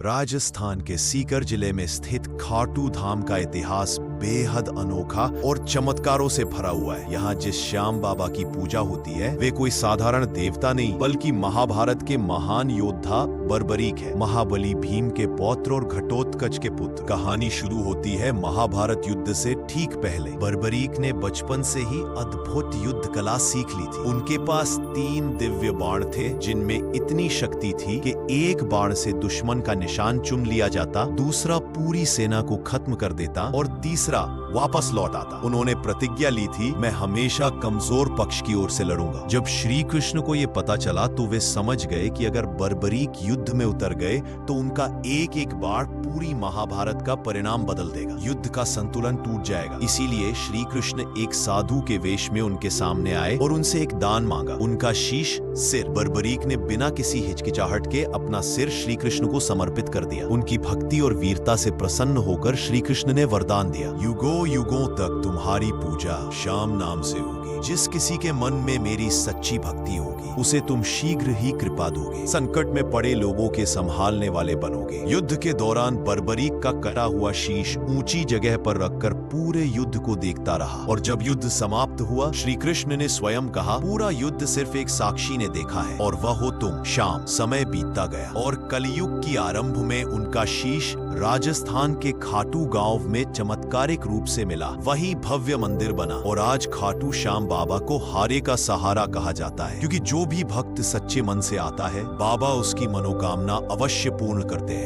राजस्थान के सीकर जिले में स्थित खाटू धाम का इतिहास बेहद अनोखा और चमत्कारों से भरा हुआ है। यहाँ जिस श्याम बाबा की पूजा होती है वे कोई साधारण देवता नहीं बल्कि महाभारत के महान योद्धा बर्बरीक है। महाबली भीम के पौत्र और घटोत्कच के पुत्र। कहानी शुरू होती है महाभारत युद्ध से ठीक पहले। बर्बरीक ने बचपन से ही अद्भुत युद्ध कला सीख ली थी। उनके पास 3 दिव्य बाण थे जिनमें इतनी शक्ति थी कि एक बाण से दुश्मन का निशान चुन लिया जाता, दूसरा पूरी सेना को खत्म कर देता और तीसरा वापस लौट आता। उन्होंने प्रतिज्ञा ली थी, मैं हमेशा कमजोर पक्ष की ओर से लड़ूंगा। जब श्री कृष्ण को यह पता चला तो वे समझ गए कि अगर बर्बरीक युद्ध में उतर गए तो उनका एक एक बाण पूरी महाभारत का परिणाम बदल देगा, युद्ध का संतुलन टूट जाएगा। इसीलिए श्री कृष्ण एक साधु के वेश में उनके सामने आए और उनसे एक दान मांगा, उनका शीश, सिर। बर्बरीक ने बिना किसी हिचकिचाहट के अपना सिर श्री कृष्ण को समर्पित कर दिया। उनकी भक्ति और वीरता से प्रसन्न होकर श्री कृष्ण ने वरदान दिया, युगों युगों तक तुम्हारी पूजा श्याम नाम से होगी। जिस किसी के मन में मेरी सच्ची भक्ति होगी उसे तुम शीघ्र ही कृपा दोगे, संकट में पड़े लोगों के संभालने वाले बनोगे। युद्ध के दौरान बर्बरीक का कटा हुआ शीश ऊंची जगह पर रखकर पूरे युद्ध को देखता रहा और जब युद्ध समाप्त हुआ श्री कृष्ण ने स्वयं कहा, पूरा युद्ध सिर्फ एक साक्षी ने देखा है और वह हो तुम। शाम समय बीतता गया और कलयुग की आरंभ में उनका शीश राजस्थान के खाटू गांव में चमत्कारिक रूप से मिला। वही भव्य मंदिर बना और आज खाटू श्याम बाबा को हारे का सहारा कहा जाता है, क्योंकि जो भी भक्त सच्चे मन से आता है बाबा उसकी मनोकामना अवश्य पूर्ण करते हैं।